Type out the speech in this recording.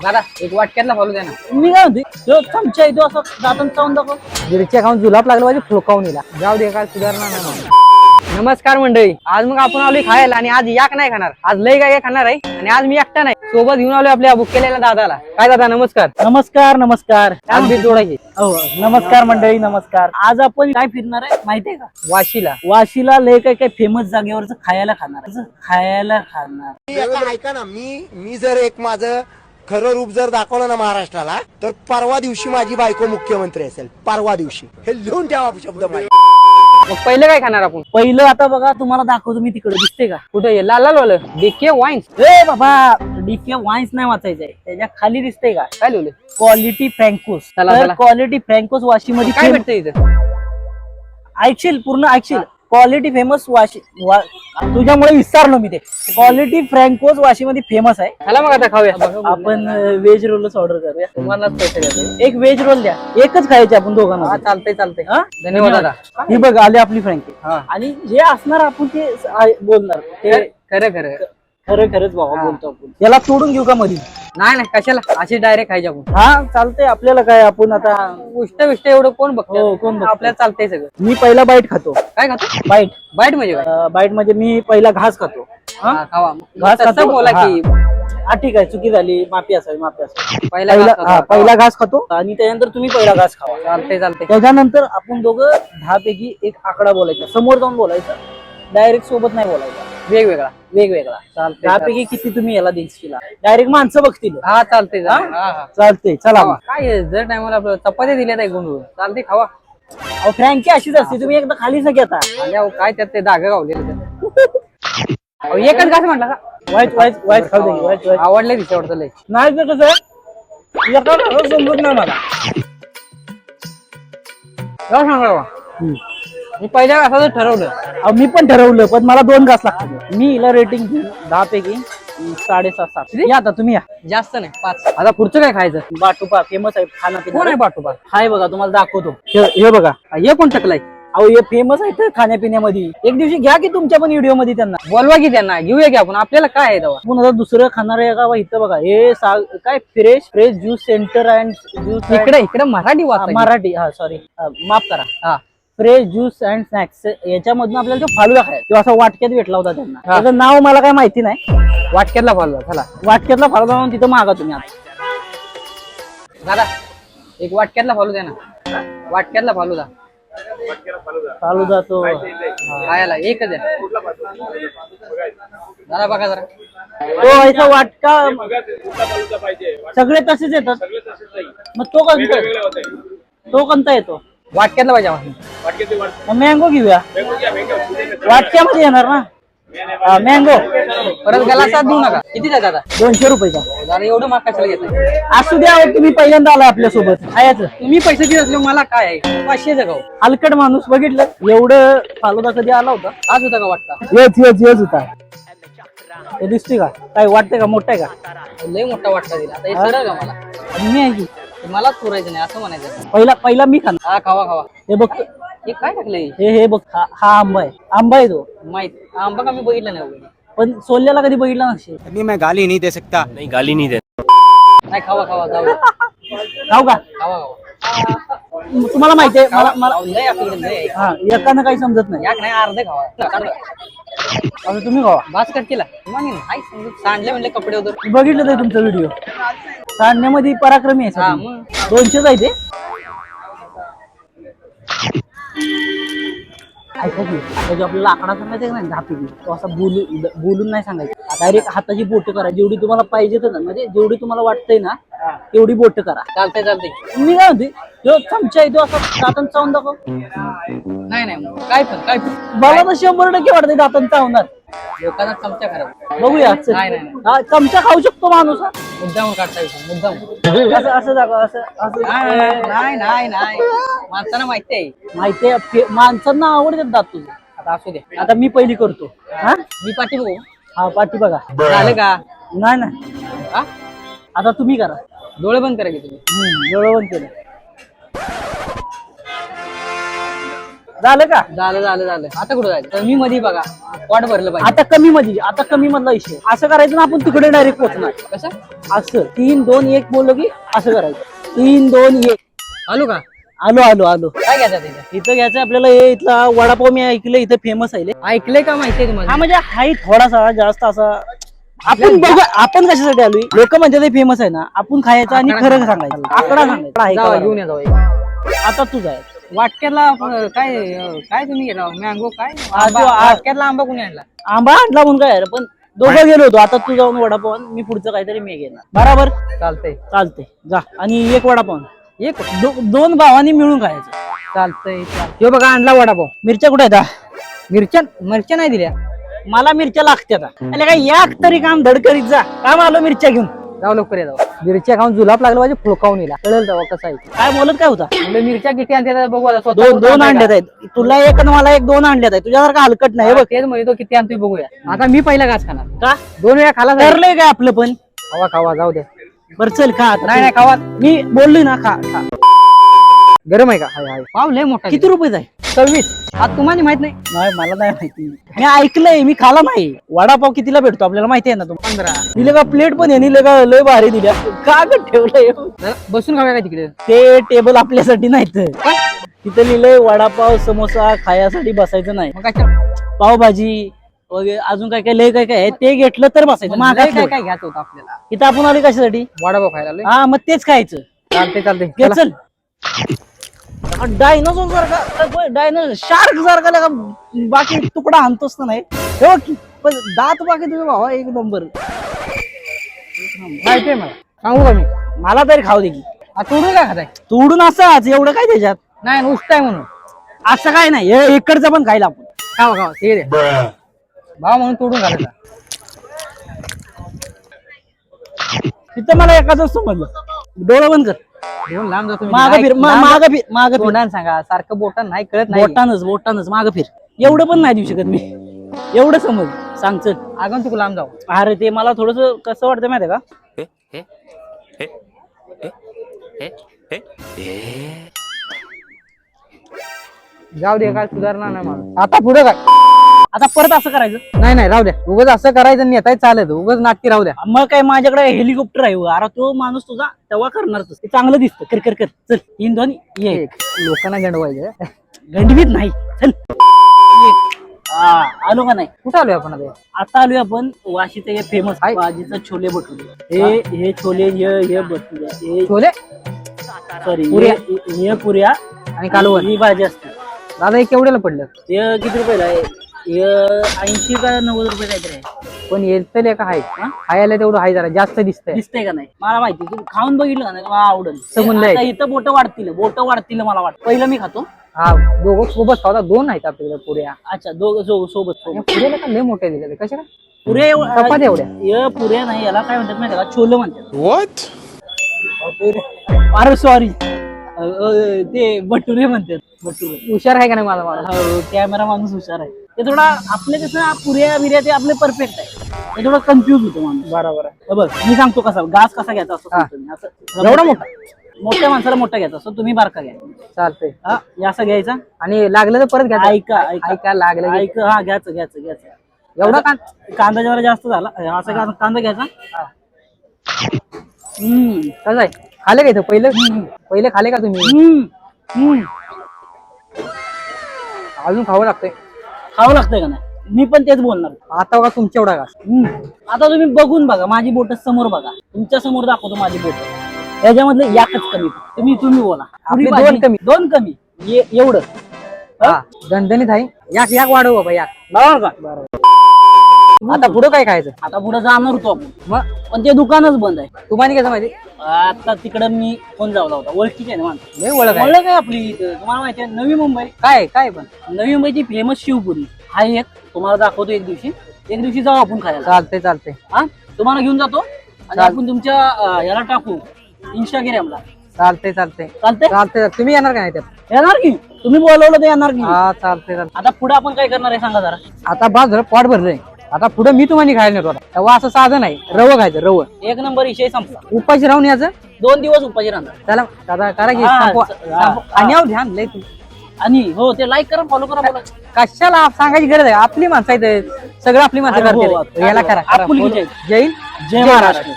दादा एक वाटक्यातला फॉलो द्या ना. मी काय म्हणते तो चमचा येतो असं दातान चावून दाखव. मिरच्या खाऊन जुलाब लागला पाहिजे फ्लोकावून येला. जाऊ दे काय सुधारणार नाही. नमस्कार मंडळी, आज मग आपण आलोय खायला आणि आज याक नाही खाणार, आज लय काय खाणार आहे आणि आज मी एकटा नाही, सोबत घेऊन आलोय आपल्या बुक केलेल्या दादाला. काय दादा नमस्कार. नमस्कार नमस्कार. आज बी जोडायची. हो नमस्कार मंडळी नमस्कार. आज आपण काय फिरणार आहे माहितीये का? वाशीला. वाशीला लय काय काय फेमस जागेवरच खायला खाणार. ऐका ना, मी जर एक माझं खरं रूप जर दाखवलं ना महाराष्ट्राला, तर परवा दिवशी माझी बायको मुख्यमंत्री असेल. परवा दिवशी हे लिहून ठेवा शब्द. मग पहिलं काय खाणार आपण? पहिलं आता बघा तुम्हाला दाखवतो मी, तिकडे दिसते का कुठे लाल लाल वालं डीके वाईन्स. ए बाबा डीके वाईन्स नाही वाचायचंय, त्याच्या खाली दिसते का काय लिहिलं? क्वालिटी फ्रँकोस. चला, तर चला. क्वालिटी फ्रँकोस वाशी मध्ये काय भेटतं इथं? ऐकशील पूर्ण ऐकशील. क्वालिटी फेमस वाशी तुझ्यामुळे विसरलो मी ते. क्वालिटी फ्रँकोस वाशी मध्ये फेमस आहे. चला मग आता खाऊया. आपण व्हेज रोलच ऑर्डर करूया. तुम्हालाच पैसे द्यायचे. एक व्हेज रोल द्या, एकच खायचे आपण दोघांना. हा चालतंय चालतंय. हा? धन्यवाद दादा. ही बघ आली आपली फ्रँकी. हा. आणि जे असणार आपण ते बोलणार ते खरं खरं. खरंच बाबा बोलतो आपण. याला तोडून घेऊ का मध्ये? नाही नाही कशाला, अशी डायरेक्ट खायची आपण. हा चालतंय. आपल्याला काय, आपण आता उष्ट विष्ट एवढं कोण बघतो? हो, कोण बघतं? आपल्याला चालतंय सगळं. मी पहिला बाईट खातो. काय खातो? बाईट बाईट म्हणजे काय? बाईट म्हणजे मी पहिला घास खातो. हा, खावा. घास तसं खातो. बोला की हा ठीक आहे, चुकी झाली, माफी असावी. पहिला घास खातो. पहिला घास खातो आणि त्यानंतर तुम्ही पहिला घास खावा. चालतंय चालतंय. त्याच्यानंतर आपण दोघं 10 पैकी एक आकडा बोलायचा, समोर जाऊन बोलायचा, डायरेक्ट सोबत नाही बोलायचा, वेगवेगळा. चालतंय. 10 पैकी किती तुम्ही याला देशील, डायरेक्ट माणसं बघतील. हा चालतंय. हा चालतंय चला. खावा. काय जर टायमाला आपलं चपाती दिल्या नाही गुंडून चालते खावा. अहो फ्रँकी अशीच असते, तुम्ही एकदा खालीच न घेता. आणि अहो, काय त्यात ते दाग गावलेले अहो, एकच घास म्हटला का? वाईट खाऊ दे, वाईट. आवडले तिच्या आवडतं लय. नाही तर कसं आहे, एका घरात समजत नाही मला. काय सांगा बा? मी पहिल्या घासाचं ठरवलं. अहो, मी पण ठरवलं, पण मला 2 घास लागतात. मी हिला रेटिंग 10 पैकी 7.5-7. या आता तुम्ही या. जास्त नाही 5. आता पुढचं काय खायचं? बाटुपा फेमस आहे खाना कोण पिना. आहे पाठोबा? हाय बघा, तुम्हाला दाखवतो. हे बघा, हे कोण टकलाय? अहो हे फेमस आहे खाण्यापिण्यामध्ये. एक दिवशी घ्या की तुमच्या पण व्हिडिओ मध्ये त्यांना. बोलवा की त्यांना, घेऊया की आपण. आपल्याला काय आहे तेव्हा? आपण आता दुसरं खाणार आहे का? इथं बघा, हे काय fresh juice centre and juice. इकडे मराठी वाचा. मराठी. हा सॉरी, माफ करा. हा, फ्रेश ज्यूस अँड स्नॅक्स. याच्यामधून आपल्याला तो फालुदा खायचा, तो असा वाटक्यात भेटला होता त्यांना. हा. त्याचं नाव मला काय माहिती नाही. वाटक्यातला फालुदा. चला वाटक्यातला फालुदा म्हणून तिथं मागा तुम्ही. आता दादा एक वाटक्यातला फालुदा द्या ना. वाटक्यातला फालुदा. फालुदा तो खायला एकच आहे. दादा बघा जरा. तो याचा वाटका सगळे तसेच येतात. मग तो कोणता येतो? वाटक्यातला पाहिजे आम्हाला. मँगो घेऊया. वाटक्यामध्ये येणार ना. मँगो परत गलासात देऊ नका. किती द्या दादा? 200 रुपयाचा. दादा एवढं महाग कशाला घेतलं? असू द्या, तुम्ही पहिल्यांदा आला आपल्या सोबत. खायचं तुम्ही पैसे देत असले मला काय आहे? 500 जगाव. हलकट माणूस बघितलं. एवढं फालुदा कधी आला होता? आज होता का वाटता? येच होता. हे दिसते का? काय वाटतंय का? मोठा आहे का? लय मोठा वाटता दिला. आता हे सरळ का मला? आणि मी आहे की मलाच पुरायचं नाही असं म्हणायचं. पहिला मी खाणार. हा खावा. हे बघ, हे काय टाकलंय? हे बघ, हा आंबा आहे तो. माहित आंबा का मी बघितलं नाही वगैरे. पण सोल्याला कधी बघितला नसेल. अभी मैं गाली नहीं दे सकता. नहीं गाली नहीं दे. नाही खावा जाऊ. खाऊ का? खावा. तुम्हाला माहिती आहे मला लय आपल्याकडे लय. हा, एकानं काही समजत नाही. याक नाही अर्धे खावा. आता तुम्ही खावा. भास कट केला. नाही समजत. सांडले म्हणले कपडे वगैरे. बघितलं ते तुमचा व्हिडिओ. सांडण्यामध्ये पराक्रमी आहे. हा मग 200 आहे ते. ऐका की, आता जो आपल्याला आकडा सांगायचा नाही 10 पैकी, तो असा बोलून नाही सांगायचं. डायरेक्ट हाताची बोट करा, जेवढी तुम्हाला पाहिजे ना, म्हणजे जेवढी तुम्हाला वाटतंय ना तेवढी बोट करा. चालतंय. मी काय म्हणते, जो चमचा येतो असा दातन चावून दाखव. नाही काय पण मला तर 100% वाटतंय दातन चावणार. लोकांना चमचा खराब. बघूया. नाही. हा, चमचा खाऊ शकतो माणूस. मुद्दाम काढता येतो. मुद्दाम असं दाखव. असं नाही माणसाला माहिती आहे. माहितीये, माणसांना आवडतात दात तुझे. आता असू दे. आता मी पहिली करतो. हा, मी पाठी बघू. हा पाठी बघा. झालं का? नाही. हा, आता तुम्ही करा. डोळे बंद करा की तुम्ही. डोळे बंद केलं. झालं का? झालं आता कुठं जायचं? तर मी मध्ये बघा वाट भरलं पाहिजे. आता कमी मधला विषय असं करायचं ना, आपण तिकडे डायरेक्ट पोहोचणार. कसं असं 3, 2, 1 बोललो की असं करायचं. 3, 2, 1 आलो का? आलो. काय घ्यायचं तिथे? इथं घ्यायचं आपल्याला. हे इथला वडापाव मी ऐकलं इथं फेमस आहे. ऐकलंय का माहितीये तुम्हाला? हा म्हणजे हाय थोडासा जास्त असा. आपण बघू आपण कशासाठी आलोय? लोक म्हणजे ते फेमस आहे ना, आपण खायचं आणि खरं सांगायचं. आकडा सांगायचा आहे का जावा बरं? घेऊन या जाऊ. आता तू जाय. वाटक्याला काय तुम्ही घेता मँगो काय आंबा- वाटक्यातला आंबा कोणी आणला? आंबा आणला म्हणून काय पण दोघं गेलो होतो. आता तू जाऊन वडापाव आण, मी पुढचं काहीतरी मी घेणार. बरोबर चालतंय चालतंय. जा आणि एक वडापाव आण. एक 2 भावांनी मिळून खायचं. चालतंय. हे बघा आणला वडापाव. मिरच्या कुठे आहेत? मिरच्या नाही दिल्या. मला मिरच्या लागत्यात. अरे काय एक तरी काम धडकरीत जा. काम आलो मिरच्या घेऊन. जाऊ लवकर या जाऊ. मिरच्या खाऊन जुलाब लागला पाहिजे फुलकावून येईल. कळेल जाऊ कसं आहे. काय बोलत काय होता? म्हणलं मिरच्या किती आणते बघू आता. स्वतः दोन आणताय का? अंड्यात आहेत. तुला एक आणि मला एक. 2 अंड्यात आहेत. तुझ्यासारखा हलकट नाही. हे बघ तेच म्हणतो किती आणतोय बघूया. आता मी पहिला घास खाणार. का 2 वेळा खाला जाईल. ठरलंय काय आपलं पण. खावा जाऊ द्या. बरं चल खा आता. नाही खावा. मी बोललोय ना, खा. गरम आहे का? हाय पाव लय मोठा. किती रुपये आहे? 26. आता तुम्हाला माहित नाही? नाही मला नाही माहिती. मी ऐकलंय, मी खाला नाही. वडापाव कितीला भेटतो आपल्याला माहिती आहे ना? तुम्हाला 15. दिले का प्लेट पण आहे का लय भारी दिल्या. का ग ठेवलंय? जरा बसून खाऊया का तिकडे? ते टेबल आपल्यासाठी नाही. तिथं लिहिलंय वडापाव समोसा खायासाठी बसायचं नाही. मग काय पावभाजी वगैरे अजून काय काय लय काय आहे ते घेतलं तर बसायचं. काय मागास काय घ्यायचं होतं आपल्याला? इथं आपण आले कशासाठी? वडापाव खायला आलोय. हा मग तेच खायचं. चालते घे चल. डायनोसॉर सारखा शार्क सारखा बाकी तुकडा आणतोस ना नाही हे बघ की. पण दात बाकी तुझा भावा एक नंबर. माहितीये मला. सांगू का मी? मला तरी खाऊ दे की. तोडून काय खाताय? तोडून असंच एवढं काय त्याच्यात? नाही नुसतं आहे म्हणून. असं काय नाही. हे इकडचं पण खायला आपण. खावा ठीक आहे. भाव म्हणून तोडून घालायचा. तिथं मला एकाच समजलं. डोळा बंद कर. दोन लांब जातो मी. माग फिर लांब- माग फिर माग फिर. तोंडानं सांगा. सारखं बोटान नाही कळत नाही. बोटानच माग फिर. एवढं पण नाही देऊ शकत मी. एवढं समज. सांग चल. आगंतुक लांब जाऊ. अरे ते मला थोडस कसं वाटतं माहितीये का? जाऊ दे काय सुधारणा नाही मला. आता पुढे काय? आता परत असं करायचं. नाही राहू द्या. उगाच असं करायचं नाही येताय चालत. उगाच नाटकी राहू द्या. मग काय माझ्याकडे हेलिकॉप्टर आहे. अरे तो माणूस तुझा तेव्हा करणार. ते चांगलं दिसतं. कर चल. 3, 2, 1. लोकांना गंडवायचं. गंडवीत नाही. चल. आलो का नाही? कुठं आलोय आपण आता? आता आलोय आपण वाशीचं हे फेमस आहे. भाजीचं छोले भटुरे. हे छोले हे भटुरे छोले सॉरी पुऱ्या. हे पुऱ्या आणि कालवण. ही भाजी असते. दादा हे केवढ्याला पडलं? हे किती रुपयाला आहे? हे 80 का 90 रुपये काहीतरी आहे. पण येतले का हाय? खायला तेवढं हाय जरा जास्त दिसतंय. दिसतंय का नाही? मला माहिती. तू खाऊन बघितलं का नाही? मला आवडेल. समजलंय. आता इथं बोट वाढतील मला वाटतं. पहिलं मी खातो. हा दोघं सोबत खावता. 2 आहेत आपल्याकडे पुऱ्या. अच्छा दोघं सोबत पुऱ्याला का लय मोठे दिले कशा काय? पुऱ्या चपात्या एवढ्या. हे पुऱ्या नाही, याला काय म्हणतात माहिती का? छोले म्हणतात. अरे सॉरी ते भटुरे म्हणतात. भटुरे. हुशार आहे का नाही मला मला? कॅमेरा माणूस हुशार आहे. ते थोडा आपले कसं पुऱ्या बिर्या ते आपले परफेक्ट आहे. ते थोडं कन्फ्युज होतो माणूस. बरोबर आहे. हे बघ मी सांगतो कसा घास कसा घ्यायचा असं सांगतो मी. असं एवढा मोठा? मोठ्या माणसाला मोठा घ्यायचा असतो. तुम्ही बारका घ्या. चालतंय. हा हे असं घ्यायचा. आणि लागलं तर परत घ्या. ऐका लागलं की- ऐक. हा घ्यायचं एवढा का? कांदा जरा जास्त झाला. असं कांदा घ्यायचा. कसं आहे? खाले का इथं पहिले खाले का तुम्ही? अजून खावं लागतंय. खावं लागतंय का नाही? मी पण तेच बोलणार. आता बघा तुमच्या एवढा घास. आता तुम्ही बघून बघा. माझी बोट समोर बघा. तुमच्या समोर दाखवतो माझी बोट. याच्यामधले याकच कमी. तुम्ही बोला. आपली पुरी भाजी- 2 कमी. एवढं हा दणदणीत आहे. याक वाढव बाबा याक. बरोबर का? आता पुढं काय खायचं? आता पुढे जाणार होतो आपण. मग पण ते दुकानच बंद आहे. तुम्हाला कसं माहिती? आता तिकडे मी फोन जावला होता. ओळखीची आहे ना माणसं. लय ओळख आहे. ओळख आहे आपली इथं. तुम्हाला माहिती आहे नवी मुंबई. काय पण नवी मुंबईची फेमस शिवपुरी हा एक तुम्हाला दाखवतो. एक दिवशी जाऊ आपण खायला. चालतंय. हा तुम्हाला घेऊन जातो आणि आपण तुमच्या याला टाकू इंस्टाग्रामला. चालतंय. तुम्ही येणार का नाही त्यात? येणार की? तुम्ही बोलवलं तर येणार की? हा चालतंय. आता पुढे आपण काय करणार आहे सांगा जरा. आता बाज झालं पोट भरलंय. आता पुढे मी तुम्हाला खायला नेतो. तेव्हा असं साधन आहे. रव खायचं रव. एक नंबर विषय संपला. उपाशी राहून याचं. 2 दिवस उपाशी राहणार. चला दादा करा की हा, संपवा. हा. आणि याव ध्यान लय तू. आणि हो ते लाईक करा फॉलो करा बोला. कशाला सांगायची गरज आहे, आपली माणसं आहेत सगळं आपली माणसं अरे हो, करते याला करा आपुलकीचे आहेत. जय हिंद, जय महाराष्ट्र.